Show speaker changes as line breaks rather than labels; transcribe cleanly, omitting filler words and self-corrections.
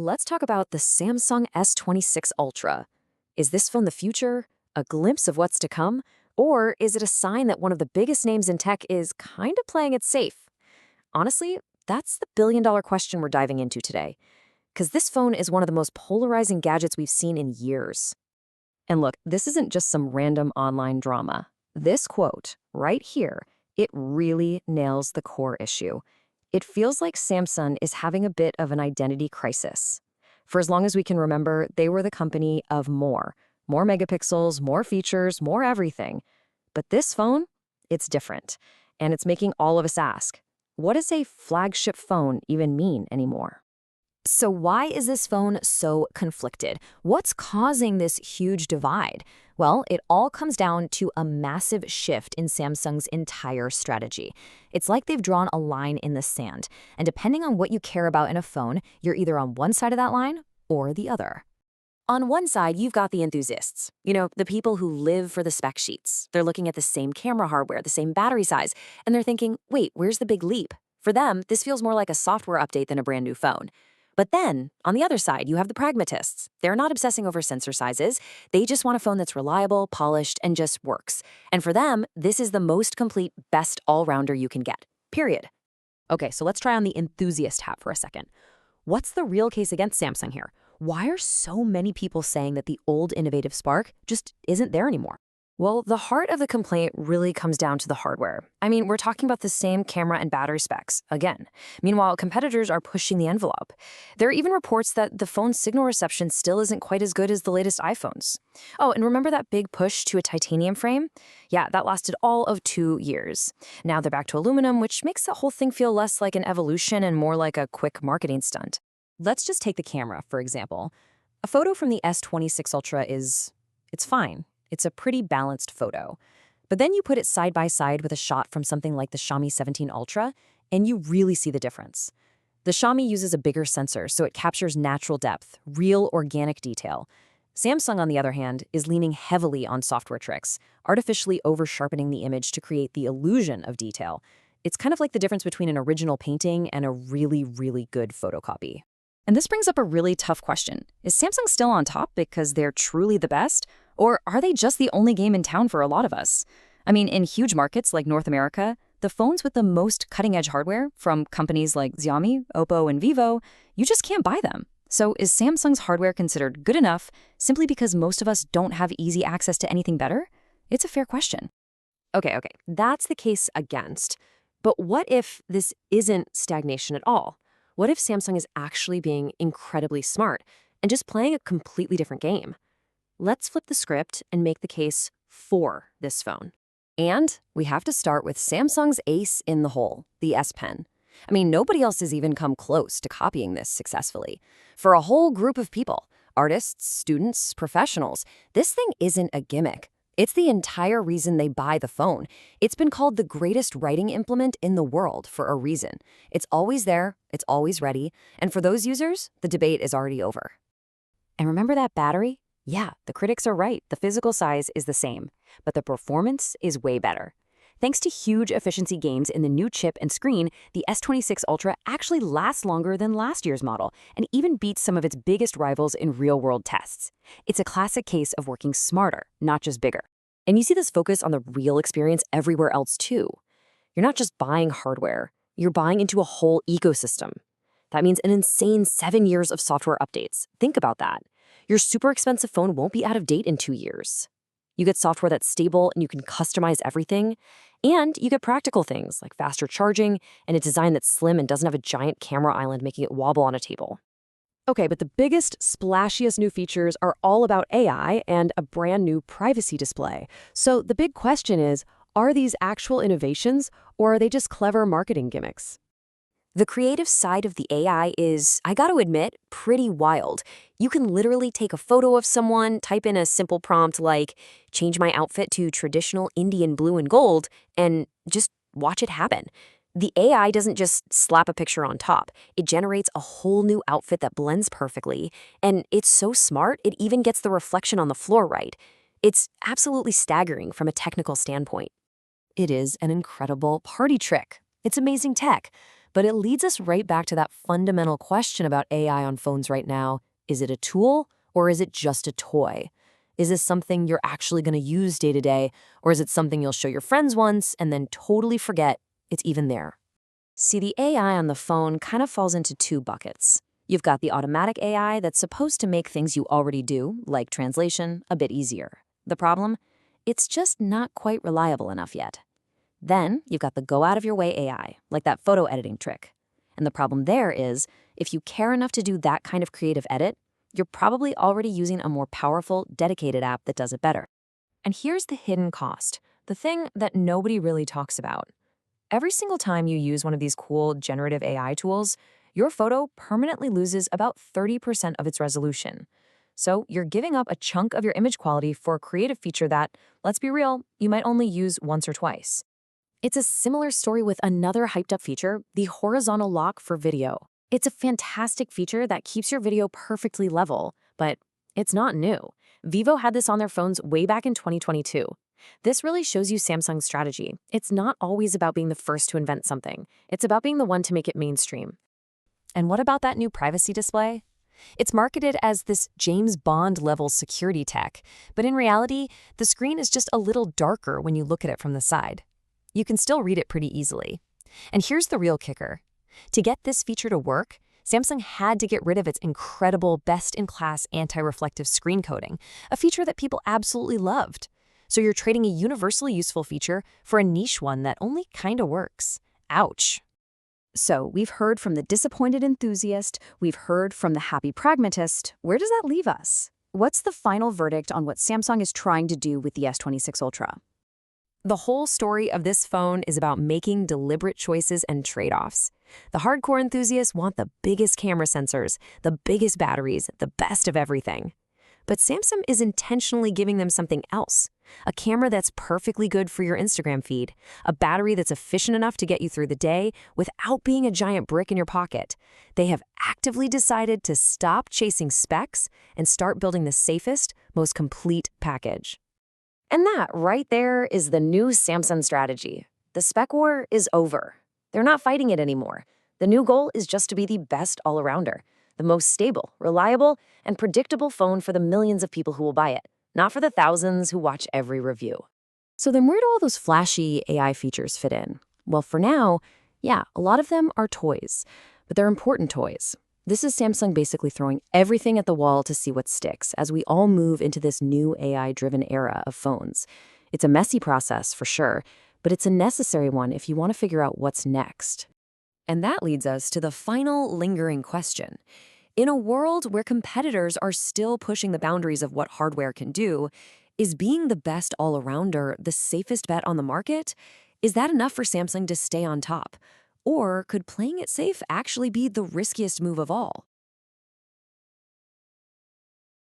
Let's talk about the Samsung S26 Ultra. Is this phone the future, a glimpse of what's to come, or is it a sign that one of the biggest names in tech is kind of playing it safe? Honestly, that's the billion-dollar question we're diving into today, because this phone is one of the most polarizing gadgets we've seen in years. And look, this isn't just some random online drama. This quote, right here, it really nails the core issue. It feels like Samsung is having a bit of an identity crisis. For as long as we can remember, they were the company of more megapixels, more features, more everything. But this phone, it's different. And it's making all of us ask, what does a flagship phone even mean anymore? So why is this phone so conflicted? What's causing this huge divide? Well, it all comes down to a massive shift in Samsung's entire strategy. It's like they've drawn a line in the sand, and depending on what you care about in a phone, you're either on one side of that line or the other. On one side, you've got the enthusiasts, the people who live for the spec sheets. They're looking at the same camera hardware, the same battery size, and they're thinking, wait, where's the big leap? For them, this feels more like a software update than a brand new phone. But then, on the other side, you have the pragmatists. They're not obsessing over sensor sizes. They just want a phone that's reliable, polished, and just works. And for them, this is the most complete, best all-rounder you can get. Period. Okay, so let's try on the enthusiast hat for a second. What's the real case against Samsung here? Why are so many people saying that the old innovative spark just isn't there anymore? Well, the heart of the complaint really comes down to the hardware. I mean, we're talking about the same camera and battery specs, again. Meanwhile, competitors are pushing the envelope. There are even reports that the phone's signal reception still isn't quite as good as the latest iPhones. Oh, and remember that big push to a titanium frame? Yeah, that lasted all of 2 years. Now they're back to aluminum, which makes the whole thing feel less like an evolution and more like a quick marketing stunt. Let's just take the camera, for example. A photo from the S26 Ultra it's fine. It's a pretty balanced photo. But then you put it side by side with a shot from something like the Xiaomi 17 Ultra, and you really see the difference. The Xiaomi uses a bigger sensor, so it captures natural depth, real organic detail. Samsung, on the other hand, is leaning heavily on software tricks, artificially over-sharpening the image to create the illusion of detail. It's kind of like the difference between an original painting and a really, really good photocopy. And this brings up a really tough question. Is Samsung still on top because they're truly the best? Or are they just the only game in town for a lot of us? I mean, in huge markets like North America, the phones with the most cutting-edge hardware from companies like Xiaomi, Oppo, and Vivo, you just can't buy them. So is Samsung's hardware considered good enough simply because most of us don't have easy access to anything better? It's a fair question. Okay, that's the case against. But what if this isn't stagnation at all? What if Samsung is actually being incredibly smart and just playing a completely different game? Let's flip the script and make the case for this phone. And we have to start with Samsung's ace in the hole, the S Pen. I mean, nobody else has even come close to copying this successfully. For a whole group of people, artists, students, professionals, this thing isn't a gimmick. It's the entire reason they buy the phone. It's been called the greatest writing implement in the world for a reason. It's always there, it's always ready, and for those users, the debate is already over. And remember that battery? Yeah, the critics are right. The physical size is the same, but the performance is way better. Thanks to huge efficiency gains in the new chip and screen, the S26 Ultra actually lasts longer than last year's model and even beats some of its biggest rivals in real-world tests. It's a classic case of working smarter, not just bigger. And you see this focus on the real experience everywhere else too. You're not just buying hardware, you're buying into a whole ecosystem. That means an insane 7 years of software updates. Think about that. Your super expensive phone won't be out of date in 2 years. You get software that's stable and you can customize everything. And you get practical things like faster charging and a design that's slim and doesn't have a giant camera island making it wobble on a table. Okay, but the biggest, splashiest new features are all about AI and a brand new privacy display. So the big question is, are these actual innovations or are they just clever marketing gimmicks? The creative side of the AI is, I gotta admit, pretty wild. You can literally take a photo of someone, type in a simple prompt like, change my outfit to traditional Indian blue and gold, and just watch it happen. The AI doesn't just slap a picture on top. It generates a whole new outfit that blends perfectly, and it's so smart, it even gets the reflection on the floor right. It's absolutely staggering from a technical standpoint. It is an incredible party trick. It's amazing tech. But it leads us right back to that fundamental question about AI on phones right now. Is it a tool or is it just a toy? Is this something you're actually going to use day to day, or is it something you'll show your friends once and then totally forget it's even there? See, the AI on the phone kind of falls into two buckets. You've got the automatic AI that's supposed to make things you already do, like translation, a bit easier. The problem? It's just not quite reliable enough yet. Then you've got the go out of your way AI, like that photo editing trick. And the problem there is, if you care enough to do that kind of creative edit, you're probably already using a more powerful, dedicated app that does it better. And here's the hidden cost, the thing that nobody really talks about. Every single time you use one of these cool generative AI tools, your photo permanently loses about 30% of its resolution. So you're giving up a chunk of your image quality for a creative feature that, let's be real, you might only use once or twice. It's a similar story with another hyped-up feature, the horizontal lock for video. It's a fantastic feature that keeps your video perfectly level, but it's not new. Vivo had this on their phones way back in 2022. This really shows you Samsung's strategy. It's not always about being the first to invent something. It's about being the one to make it mainstream. And what about that new privacy display? It's marketed as this James Bond-level security tech, but in reality, the screen is just a little darker when you look at it from the side. You can still read it pretty easily. And here's the real kicker. To get this feature to work, Samsung had to get rid of its incredible best-in-class anti-reflective screen coating, a feature that people absolutely loved. So you're trading a universally useful feature for a niche one that only kinda works. Ouch. So we've heard from the disappointed enthusiast, we've heard from the happy pragmatist. Where does that leave us? What's the final verdict on what Samsung is trying to do with the S26 Ultra? The whole story of this phone is about making deliberate choices and trade-offs. The hardcore enthusiasts want the biggest camera sensors, the biggest batteries, the best of everything. But Samsung is intentionally giving them something else. A camera that's perfectly good for your Instagram feed, a battery that's efficient enough to get you through the day without being a giant brick in your pocket. They have actively decided to stop chasing specs and start building the safest, most complete package. And that right there is the new Samsung strategy. The spec war is over. They're not fighting it anymore. The new goal is just to be the best all-arounder, the most stable, reliable, and predictable phone for the millions of people who will buy it, not for the thousands who watch every review. So then where do all those flashy AI features fit in? Well, for now, yeah, a lot of them are toys, but they're important toys. This is Samsung basically throwing everything at the wall to see what sticks as we all move into this new AI-driven era of phones. It's a messy process, for sure, but it's a necessary one if you want to figure out what's next. And that leads us to the final lingering question. In a world where competitors are still pushing the boundaries of what hardware can do, is being the best all-arounder the safest bet on the market? Is that enough for Samsung to stay on top? Or could playing it safe actually be the riskiest move of all?